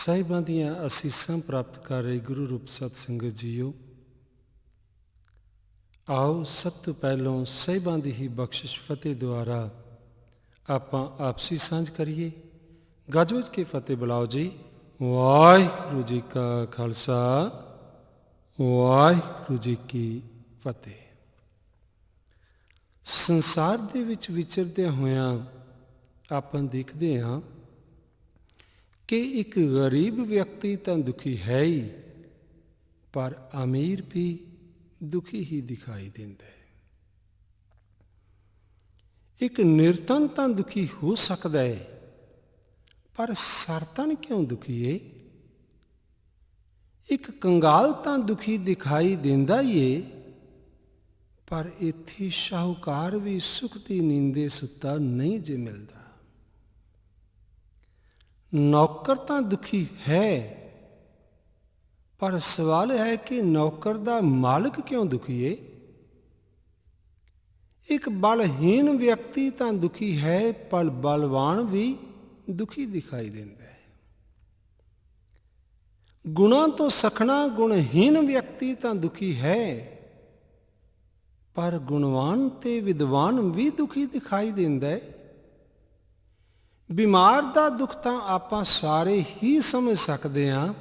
ਸਾਹਿਬਾਂ ਦੀਆਂ ਅਸੀਸਾਂ ਪ੍ਰਾਪਤ ਕਰ ਰਹੇ ਗੁਰੂ ਰੂਪ ਸਤ ਸੰਗਤ ਜੀਓ, ਆਓ ਸਭ ਤੋਂ ਪਹਿਲਾਂ ਸਾਹਿਬਾਂ ਦੀ ਹੀ ਬਖਸ਼ਿਸ਼ ਫਤਿਹ ਦੁਆਰਾ ਆਪਾਂ ਆਪਸੀ ਸਾਂਝ ਕਰੀਏ। ਗੱਜ ਵੱਜ ਕੇ ਫਤਿਹ ਬੁਲਾਓ ਜੀ। ਵਾਹਿਗੁਰੂ ਜੀ ਕਾ ਖਾਲਸਾ, ਵਾਹਿਗੁਰੂ ਜੀ ਕੀ ਫਤਿਹ। ਸੰਸਾਰ ਦੇ ਵਿੱਚ ਵਿਚਰਦਿਆਂ ਹੋਇਆਂ ਆਪਾਂ ਦੇਖਦੇ ਹਾਂ ਕਿ ਇੱਕ ਗਰੀਬ ਵਿਅਕਤੀ ਤਾਂ ਦੁਖੀ ਹੈ ਹੀ, ਪਰ ਅਮੀਰ ਵੀ ਦੁਖੀ ਹੀ ਦਿਖਾਈ ਦਿੰਦਾ ਹੈ। ਇੱਕ ਨਿਰਧਨ ਤਾਂ ਦੁਖੀ ਹੋ ਸਕਦਾ ਹੈ, ਪਰ ਸਰਧਨ ਕਿਉਂ ਦੁਖੀ ਹੈ? ਇੱਕ ਕੰਗਾਲ ਤਾਂ ਦੁਖੀ ਦਿਖਾਈ ਦਿੰਦਾ ਹੀ ਹੈ, ਪਰ ਇੱਥੇ ਸ਼ਾਹੂਕਾਰ ਵੀ ਸੁਖ ਦੀ ਨੀਂਦੇ ਸੁੱਤਾ ਨਹੀਂ ਜੇ ਮਿਲਦਾ। ਨੌਕਰ ਤਾਂ ਦੁਖੀ ਹੈ, ਪਰ ਸਵਾਲ ਹੈ ਕਿ ਨੌਕਰ ਦਾ ਮਾਲਕ ਕਿਉਂ ਦੁਖੀ ਹੈ? ਇੱਕ ਬਲਹੀਨ ਵਿਅਕਤੀ ਤਾਂ ਦੁਖੀ ਹੈ, ਪਰ ਬਲਵਾਨ ਵੀ ਦੁਖੀ ਦਿਖਾਈ ਦਿੰਦਾ ਹੈ। ਗੁਣਾਂ ਤੋਂ ਸਖਣਾ ਗੁਣਹੀਨ ਵਿਅਕਤੀ ਤਾਂ ਦੁਖੀ ਹੈ, ਪਰ ਗੁਣਵਾਨ ਤੇ ਵਿਦਵਾਨ ਵੀ ਦੁਖੀ ਦਿਖਾਈ ਦਿੰਦਾ ਹੈ। ਬਿਮਾਰ ਦਾ ਦੁੱਖ ਤਾਂ ਆਪਾਂ ਸਾਰੇ ਹੀ ਸਮਝ ਸਕਦੇ ਹਾਂ,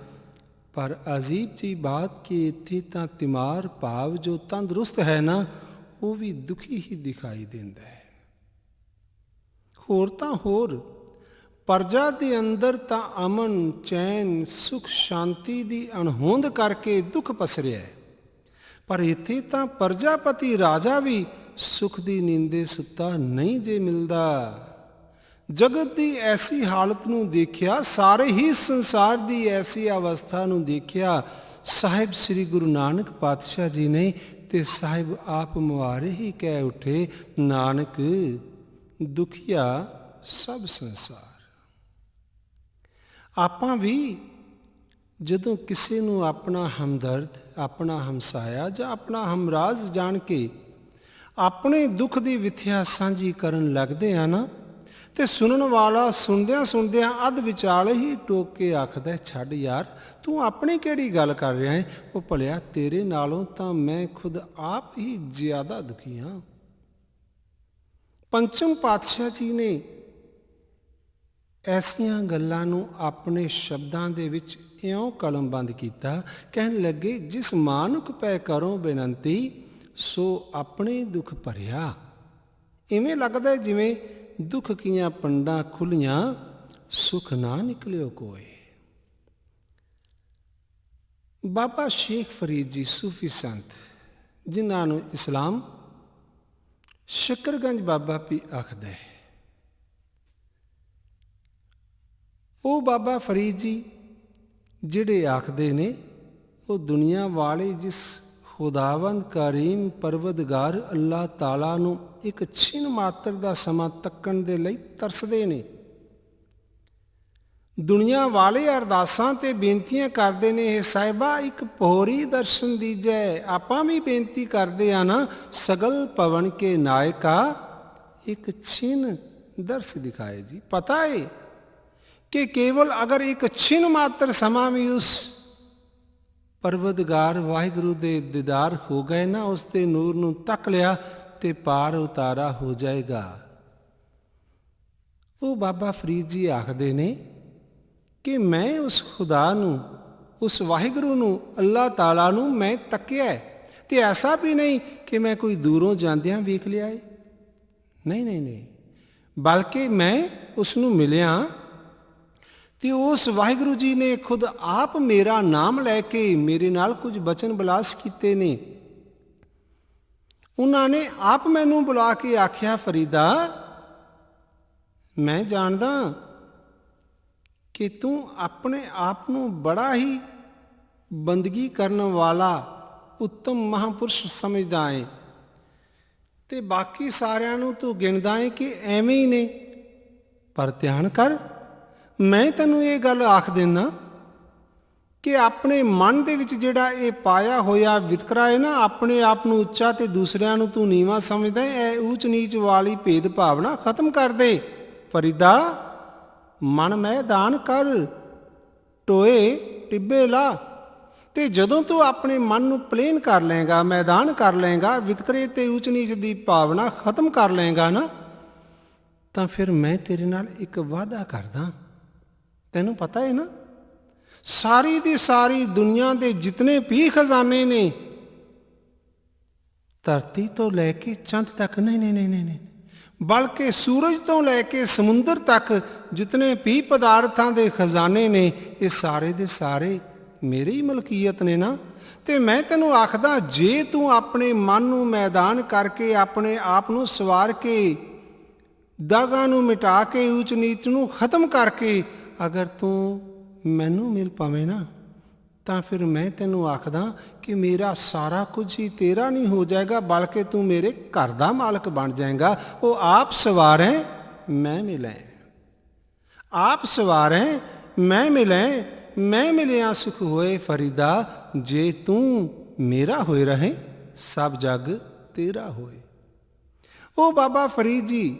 ਪਰ ਅਜੀਬ ਜੀ ਬਾਤ ਕਿ ਇੱਥੇ ਤਾਂ ਤਿਮਾਰ ਭਾਵ ਜੋ ਤੰਦਰੁਸਤ ਹੈ ਨਾ, ਉਹ ਵੀ ਦੁਖੀ ਹੀ ਦਿਖਾਈ ਦਿੰਦਾ ਹੈ। ਹੋਰ ਤਾਂ ਹੋਰ, ਪਰਜਾ ਦੇ ਅੰਦਰ ਤਾਂ ਅਮਨ, ਚੈਨ, ਸੁਖ, ਸ਼ਾਂਤੀ ਦੀ ਅਣਹੋਂਦ ਕਰਕੇ ਦੁੱਖ ਪਸਰਿਆ ਹੈ, ਪਰ ਇੱਥੇ ਤਾਂ ਪ੍ਰਜਾਪਤੀ ਰਾਜਾ ਵੀ ਸੁਖ ਦੀ ਨੀਂਦੇ ਸੁੱਤਾ ਨਹੀਂ ਜੇ ਮਿਲਦਾ। ਜਗਤ ਦੀ ਐਸੀ ਹਾਲਤ ਨੂੰ ਦੇਖਿਆ, ਸਾਰੇ ਹੀ ਸੰਸਾਰ ਦੀ ਐਸੀ ਅਵਸਥਾ ਨੂੰ ਦੇਖਿਆ, ਸਾਹਿਬ ਸ੍ਰੀ ਗੁਰੂ ਨਾਨਕ ਪਾਤਸ਼ਾਹ ਜੀ ਨੇ ਤੇ ਸਾਹਿਬ ਆਪ ਮੁਹਾਰੇ ਹੀ ਕਹਿ ਉੱਠੇ, ਨਾਨਕ ਦੁਖੀਆ ਸਭ ਸੰਸਾਰ। ਆਪਾਂ ਵੀ ਜਦੋਂ ਕਿਸੇ ਨੂੰ ਆਪਣਾ ਹਮਦਰਦ, ਆਪਣਾ ਹਮਸਾਇਆ ਜਾਂ ਆਪਣਾ ਹਮਰਾਜ਼ ਜਾਣ ਕੇ ਆਪਣੇ ਦੁੱਖ ਦੀ ਵਿਥਿਆ ਸਾਂਝੀ ਕਰਨ ਲੱਗਦੇ ਆ ਨਾ, ਤੇ ਸੁਣਨ ਵਾਲਾ ਸੁਣਦਿਆਂ ਸੁਣਦਿਆਂ ਅੱਧ ਵਿਚਾਲੇ ਹੀ ਟੋਕ ਕੇ ਆਖਦਾ, ਛੱਡ ਯਾਰ, ਤੂੰ ਆਪਣੀ ਕਿਹੜੀ ਗੱਲ ਕਰ ਰਿਹਾ ਹੈ? ਉਹ ਭਲਿਆ ਤੇਰੇ ਨਾਲੋਂ ਤਾਂ ਮੈਂ ਖੁਦ ਆਪ ਹੀ ਜ਼ਿਆਦਾ ਦੁਖੀ ਹਾਂ। ਪੰਚਮ ਪਾਤਸ਼ਾਹ ਜੀ ਨੇ ਐਸੀਆਂ ਗੱਲਾਂ ਨੂੰ ਆਪਣੇ ਸ਼ਬਦਾਂ ਦੇ ਵਿੱਚ ਇਉਂ ਕਲਮਬੰਦ ਕੀਤਾ, ਕਹਿਣ ਲੱਗੇ, ਜਿਸ ਮਾਨੁਖ ਪੈ ਕਰੋ ਬੇਨੰਤੀ, ਸੋ ਆਪਣੇ ਦੁੱਖ ਭਰਿਆ। ਇਵੇਂ ਲੱਗਦਾ ਜਿਵੇਂ ਦੁੱਖ ਕੀਆਂ ਪੰਡਾਂ ਖੁੱਲੀਆਂ, ਸੁਖ ਨਾ ਨਿਕਲਿਓ ਕੋਏ। ਬਾਬਾ ਸ਼ੇਖ ਫਰੀਦ ਜੀ ਸੂਫੀ ਸੰਤ, ਜਿਨ੍ਹਾਂ ਨੂੰ ਇਸਲਾਮ ਸ਼ਕਰਗੰਜ ਬਾਬਾ ਵੀ ਆਖਦਾ ਹੈ, ਉਹ ਬਾਬਾ ਫਰੀਦ ਜੀ ਜਿਹੜੇ ਆਖਦੇ ਨੇ, ਉਹ ਦੁਨੀਆ ਵਾਲੇ ਜਿਸ ਖੁਦਾਵੰਦ ਕਰੀਮ ਪਰਵਦਗਾਰ ਅੱਲਾਹ ਤਾਲਾ ਨੂੰ ਇੱਕ ਛਿਣ ਮਾਤਰ ਦਾ ਸਮਾਂ ਤੱਕਣ ਦੇ ਲਈ ਤਰਸਦੇ ਨੇ। ਦੁਨੀਆ ਵਾਲੇ ਅਰਦਾਸਾਂ ਤੇ ਬੇਨਤੀਆਂ ਕਰਦੇ ਨੇ, ਇਹ ਸਾਹਿਬਾ ਇੱਕ ਪੋਰੀ ਦਰਸ਼ਨ ਦੀਜੈ। ਆਪਾਂ ਵੀ ਬੇਨਤੀ ਕਰਦੇ ਆ ਨਾ, ਸਗਲ ਪਵਨ ਕੇ ਨਾਇਕਾ ਇੱਕ ਛਿਣ ਦਰਸ ਦਿਖਾਏ ਜੀ। ਪਤਾ ਹੈ ਕਿ ਕੇਵਲ ਅਗਰ ਇੱਕ ਛਿਣ ਮਾਤਰ ਸਮਾਂ ਵੀ ਉਸ ਪਰਵਦਗਾਰ ਵਾਹਿਗੁਰੂ ਦੇ ਦੀਦਾਰ ਹੋ ਗਏ ਨਾ, ਉਸ ਦੇ ਨੂਰ ਨੂੰ ਤੱਕ ਲਿਆ ਤੇ ਪਾਰ ਉਤਾਰਾ ਹੋ ਜਾਏਗਾ। ਉਹ ਬਾਬਾ ਫਰੀਦ ਜੀ ਆਖਦੇ ਨੇ ਕਿ ਮੈਂ ਉਸ ਖੁਦਾ ਨੂੰ, ਉਸ ਵਾਹਿਗੁਰੂ ਨੂੰ, ਅੱਲਾਹ ਤਾਲਾ ਨੂੰ ਮੈਂ ਤੱਕਿਆ, ਤੇ ਐਸਾ ਵੀ ਨਹੀਂ ਕਿ ਮੈਂ ਕੋਈ ਦੂਰੋਂ ਜਾਂਦਿਆਂ ਵੇਖ ਲਿਆ ਏ। ਨਹੀਂ ਨਹੀਂ ਨਹੀਂ, ਬਲਕਿ ਮੈਂ ਉਸ ਨੂੰ ਮਿਲਿਆ ਤੇ ਉਸ ਵਾਹਿਗੁਰੂ ਜੀ ਨੇ ਖੁਦ ਆਪ ਮੇਰਾ ਨਾਮ ਲੈ ਕੇ ਮੇਰੇ ਨਾਲ ਕੁਝ ਬਚਨ ਬਿਲਾਸ ਕੀਤੇ ਨੇ। ਉਹਨਾਂ ਨੇ ਆਪ ਮੈਨੂੰ ਬੁਲਾ ਕੇ ਆਖਿਆ, ਫਰੀਦਾ, ਮੈਂ ਜਾਣਦਾ ਕਿ ਤੂੰ ਆਪਣੇ ਆਪ ਨੂੰ ਬੜਾ ਹੀ ਬੰਦਗੀ ਕਰਨ ਵਾਲਾ ਉੱਤਮ ਮਹਾਂਪੁਰਸ਼ ਸਮਝਦਾ ਹੈ, ਤੇ ਬਾਕੀ ਸਾਰਿਆਂ ਨੂੰ ਤੂੰ ਗਿਣਦਾ ਹੈ ਕਿ ਐਵੇਂ ਹੀ ਨੇ। ਪਰ ਧਿਆਨ ਕਰ, ਮੈਂ ਤੈਨੂੰ ਇਹ ਗੱਲ ਆਖ ਦਿੰਦਾ ਕਿ ਆਪਣੇ ਮਨ ਦੇ ਵਿੱਚ ਜਿਹੜਾ ਇਹ ਪਾਇਆ ਹੋਇਆ ਵਿਤਕਰਾ ਹੈ ਨਾ, ਆਪਣੇ ਆਪ ਨੂੰ ਉੱਚਾ ਤੇ ਦੂਸਰਿਆਂ ਨੂੰ ਤੂੰ ਨੀਵਾਂ ਸਮਝਦਾ, ਇਹ ਊਚ ਨੀਚ ਵਾਲੀ ਭੇਦ ਭਾਵਨਾ ਖਤਮ ਕਰ ਦੇ। ਫਰੀਦਾ, ਮਨ ਮੈਦਾਨ ਕਰ, ਟੋਏ ਟਿੱਬੇ ਲਾ। ਤੇ ਜਦੋਂ ਤੂੰ ਆਪਣੇ ਮਨ ਨੂੰ ਪਲੇਨ ਕਰ ਲਏਗਾ, ਮੈਦਾਨ ਕਰ ਲਏਗਾ, ਵਿਤਕਰੇ ਤੇ ਊਚ ਨੀਚ ਦੀ ਭਾਵਨਾ ਖਤਮ ਕਰ ਲਏਗਾ ਨਾ, ਤਾਂ ਫਿਰ ਮੈਂ ਤੇਰੇ ਨਾਲ ਇੱਕ ਵਾਅਦਾ ਕਰਦਾ। ਤੈਨੂੰ ਪਤਾ ਹੈ ਨਾ, ਸਾਰੀ ਦੀ ਸਾਰੀ ਦੁਨੀਆ ਦੇ ਜਿਤਨੇ ਵੀ ਖਜ਼ਾਨੇ ਨੇ, ਧਰਤੀ ਤੋਂ ਲੈ ਕੇ ਚੰਦ ਤੱਕ, ਨਹੀਂ, ਬਲਕਿ ਸੂਰਜ ਤੋਂ ਲੈ ਕੇ ਸਮੁੰਦਰ ਤੱਕ ਜਿਤਨੇ ਵੀ ਪਦਾਰਥਾਂ ਦੇ ਖਜ਼ਾਨੇ ਨੇ, ਇਹ ਸਾਰੇ ਦੇ ਸਾਰੇ ਮੇਰੀ ਹੀ ਮਲਕੀਅਤ ਨੇ ਨਾ। ਤੇ ਮੈਂ ਤੈਨੂੰ ਆਖਦਾ, ਜੇ ਤੂੰ ਆਪਣੇ ਮਨ ਨੂੰ ਮੈਦਾਨ ਕਰਕੇ, ਆਪਣੇ ਆਪ ਨੂੰ ਸਵਾਰ ਕੇ, ਦਾਗਾਂ ਨੂੰ ਮਿਟਾ ਕੇ, ਊਚ ਨੀਚ ਨੂੰ ਖਤਮ ਕਰਕੇ ਅਗਰ ਤੂੰ ਮੈਨੂੰ ਮਿਲ ਪਾਵੇਂ ਨਾ, ਤਾਂ ਫਿਰ ਮੈਂ ਤੈਨੂੰ ਆਖਦਾ ਕਿ ਮੇਰਾ ਸਾਰਾ ਕੁਝ ਹੀ ਤੇਰਾ ਨਹੀਂ ਹੋ ਜਾਏਗਾ, ਬਲਕਿ ਤੂੰ ਮੇਰੇ ਘਰ ਦਾ ਮਾਲਕ ਬਣ ਜਾਏਗਾ। ਉਹ ਆਪ ਸਵਾਰੈ ਮੈਂ ਮਿਲੈ, ਆਪ ਸਵਾਰੈ ਮੈਂ ਮਿਲੈ, ਮੈਂ ਮਿਲਿਆ ਸੁਖ ਹੋਏ ਫਰੀਦਾ, ਜੇ ਤੂੰ ਮੇਰਾ ਹੋਏ ਰਹੇ ਸਭ ਜਗ ਤੇਰਾ ਹੋਏ। ਉਹ ਬਾਬਾ ਫਰੀਦ ਜੀ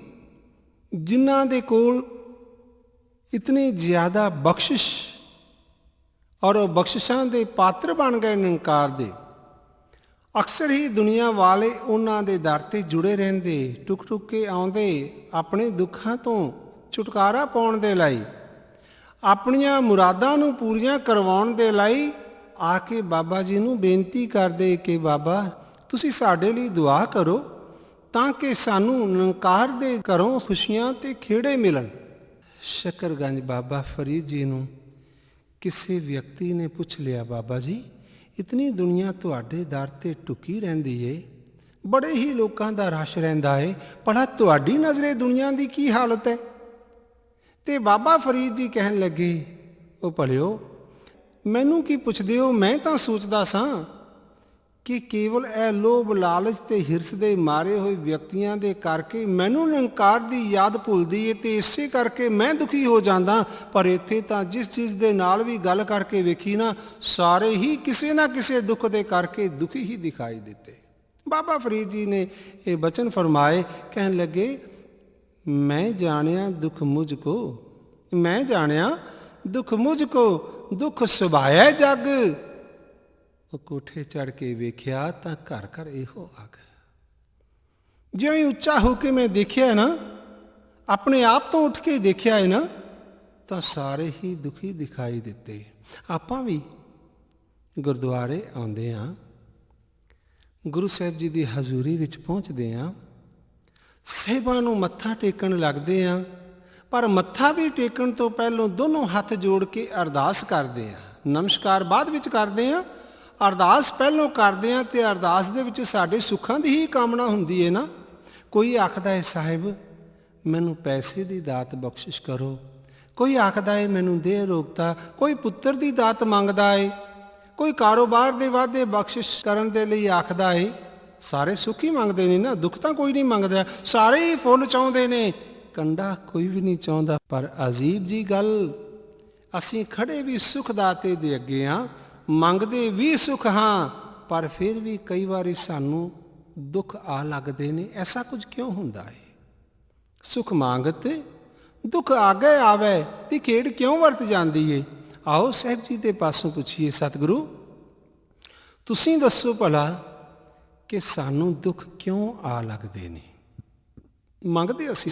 ਜਿਨ੍ਹਾਂ ਦੇ ਕੋਲ ਇਤਨੀ ਜ਼ਿਆਦਾ ਬਖਸ਼ਿਸ਼ ਔਰ ਉਹ ਬਖਸ਼ਿਸ਼ਾਂ ਦੇ ਪਾਤਰ ਬਣ ਗਏ ਨਿਰੰਕਾਰ ਦੇ, ਅਕਸਰ ਹੀ ਦੁਨੀਆ ਵਾਲੇ ਉਹਨਾਂ ਦੇ ਦਰ 'ਤੇ ਜੁੜੇ ਰਹਿੰਦੇ, ਟੁਕ ਟੁਕ ਕੇ ਆਉਂਦੇ, ਆਪਣੇ ਦੁੱਖਾਂ ਤੋਂ ਛੁਟਕਾਰਾ ਪਾਉਣ ਦੇ ਲਈ, ਆਪਣੀਆਂ ਮੁਰਾਦਾਂ ਨੂੰ ਪੂਰੀਆਂ ਕਰਵਾਉਣ ਦੇ ਲਈ ਆ ਕੇ ਬਾਬਾ ਜੀ ਨੂੰ ਬੇਨਤੀ ਕਰਦੇ ਕਿ ਬਾਬਾ ਤੁਸੀਂ ਸਾਡੇ ਲਈ ਦੁਆ ਕਰੋ, ਤਾਂ ਕਿ ਸਾਨੂੰ ਨਿਰੰਕਾਰ ਦੇ ਘਰੋਂ ਖੁਸ਼ੀਆਂ ਤੇ ਖੇੜੇ ਮਿਲਣ। ਸ਼ਕਰਗੰਜ ਬਾਬਾ ਫਰੀਦ ਜੀ ਨੂੰ ਕਿਸੇ ਵਿਅਕਤੀ ਨੇ ਪੁੱਛ ਲਿਆ, ਬਾਬਾ ਜੀ ਇਤਨੀ ਦੁਨੀਆ ਤੁਹਾਡੇ ਦਰ 'ਤੇ ਟੁਕੀ ਰਹਿੰਦੀ ਏ, ਬੜੇ ਹੀ ਲੋਕਾਂ ਦਾ ਰਸ਼ ਰਹਿੰਦਾ ਏ, ਭਲਾ ਤੁਹਾਡੀ ਨਜ਼ਰੇ ਦੁਨੀਆ ਦੀ ਕੀ ਹਾਲਤ ਹੈ? ਤੇ ਬਾਬਾ ਫਰੀਦ ਜੀ ਕਹਿਣ ਲੱਗੇ, ਉਹ ਭਲਿਓ ਮੈਨੂੰ ਕੀ ਪੁੱਛਦੇ ਹੋ, ਮੈਂ ਤਾਂ ਸੋਚਦਾ ਸਾਂ ਕਿ ਕੇਵਲ ਇਹ ਲੋਭ ਲਾਲਚ ਤੇ ਹਿਰਸ ਦੇ ਮਾਰੇ ਹੋਏ ਵਿਅਕਤੀਆਂ ਦੇ ਕਰਕੇ ਮੈਨੂੰ ਨਿਰੰਕਾਰ ਦੀ ਯਾਦ ਭੁੱਲਦੀ ਏ, ਤੇ ਇਸੇ ਕਰਕੇ ਮੈਂ ਦੁਖੀ ਹੋ ਜਾਂਦਾ। ਪਰ ਇੱਥੇ ਤਾਂ ਜਿਸ ਚੀਜ਼ ਦੇ ਨਾਲ ਵੀ ਗੱਲ ਕਰਕੇ ਵੇਖੀ ਨਾ, ਸਾਰੇ ਹੀ ਕਿਸੇ ਨਾ ਕਿਸੇ ਦੁੱਖ ਦੇ ਕਰਕੇ ਦੁਖੀ ਹੀ ਦਿਖਾਈ ਦਿੱਤੇ। ਬਾਬਾ ਫਰੀਦ ਜੀ ਨੇ ਇਹ ਬਚਨ ਫਰਮਾਏ, ਕਹਿਣ ਲੱਗੇ, ਮੈਂ ਜਾਣਿਆ ਦੁੱਖ ਮੁਝ ਕੋ, ਮੈਂ ਜਾਣਿਆ ਦੁੱਖ ਮੁਝ ਕੋ, ਦੁੱਖ ਸੁਭਾਇਆ ਜਗ। ਉਹ ਕੋਠੇ ਚੜ੍ਹ ਕੇ ਵੇਖਿਆ ਤਾਂ ਘਰ ਘਰ ਇਹੋ ਅੱਗ। ਜਿਉਂ ਹੀ ਉੱਚਾ ਹੋ ਕੇ ਮੈਂ ਦੇਖਿਆ ਨਾ, ਆਪਣੇ ਆਪ ਤੋਂ ਉੱਠ ਕੇ ਦੇਖਿਆ ਹੈ ਨਾ, ਤਾਂ ਸਾਰੇ ਹੀ ਦੁਖੀ ਦਿਖਾਈ ਦਿੱਤੇ। ਆਪਾਂ ਵੀ ਗੁਰਦੁਆਰੇ ਆਉਂਦੇ ਹਾਂ, ਗੁਰੂ ਸਾਹਿਬ ਜੀ ਦੀ ਹਜ਼ੂਰੀ ਵਿੱਚ ਪਹੁੰਚਦੇ ਹਾਂ, ਸਾਹਿਬਾਂ ਨੂੰ ਮੱਥਾ ਟੇਕਣ ਲੱਗਦੇ ਹਾਂ, ਪਰ ਮੱਥਾ ਵੀ ਟੇਕਣ ਤੋਂ ਪਹਿਲਾਂ ਦੋਨੋਂ ਹੱਥ ਜੋੜ ਕੇ ਅਰਦਾਸ ਕਰਦੇ ਹਾਂ। ਨਮਸਕਾਰ ਬਾਅਦ ਵਿੱਚ ਕਰਦੇ ਹਾਂ, ਅਰਦਾਸ ਪਹਿਲੋਂ ਕਰਦੇ ਹਾਂ, ਤੇ ਅਰਦਾਸ ਦੇ ਵਿੱਚ ਸਾਡੇ ਸੁੱਖਾਂ ਦੀ ਹੀ ਕਾਮਨਾ ਹੁੰਦੀ ਹੈ ਨਾ। ਕੋਈ ਆਖਦਾ ਹੈ ਸਾਹਿਬ ਮੈਨੂੰ ਪੈਸੇ ਦੀ ਦਾਤ ਬਖਸ਼ਿਸ਼ ਕਰੋ, ਕੋਈ ਆਖਦਾ ਹੈ ਮੈਨੂੰ ਦੇਹ ਰੋਗਤਾ, ਕੋਈ ਪੁੱਤਰ ਦੀ ਦਾਤ ਮੰਗਦਾ ਹੈ, ਕੋਈ ਕਾਰੋਬਾਰ ਦੇ ਵਾਧੇ ਬਖਸ਼ਿਸ਼ ਕਰਨ ਦੇ ਲਈ ਆਖਦਾ ਹੈ। ਸਾਰੇ ਸੁੱਖ ਹੀ ਮੰਗਦੇ ਨੇ ਨਾ, ਦੁੱਖ ਤਾਂ ਕੋਈ ਨਹੀਂ ਮੰਗਦਾ, ਸਾਰੇ ਹੀ ਫੁੱਲ ਚਾਹੁੰਦੇ ਨੇ, ਕੰਡਾ ਕੋਈ ਵੀ ਨਹੀਂ ਚਾਹੁੰਦਾ। ਪਰ ਅਜੀਬ ਜੀ ਗੱਲ, ਅਸੀਂ ਖੜੇ ਵੀ ਸੁੱਖ ਦਾਤੇ ਦੇ ਅੱਗੇ ਹਾਂ, ਮੰਗਦੇ ਵੀ ਸੁੱਖ ਹਾਂ, ਪਰ ਫਿਰ ਵੀ ਕਈ ਵਾਰੀ ਸਾਨੂੰ ਦੁੱਖ ਆ ਲੱਗਦੇ ਨੇ। ਐਸਾ ਕੁਝ ਕਿਉਂ ਹੁੰਦਾ ਹੈ? ਸੁੱਖ ਮੰਗਤ ਦੁੱਖ ਆਗੇ ਆਵੇ ਦੀ ਖੇਡ ਕਿਉਂ ਵਰਤ ਜਾਂਦੀ ਏ? ਆਓ ਸਾਹਿਬ ਜੀ ਦੇ ਪਾਸੋਂ ਪੁੱਛੀਏ, ਸਤਿਗੁਰੂ ਤੁਸੀਂ ਦੱਸੋ ਭਲਾ ਕਿ ਸਾਨੂੰ ਦੁੱਖ ਕਿਉਂ ਆ ਲੱਗਦੇ ਨੇ? ਮੰਗਦੇ ਅਸੀਂ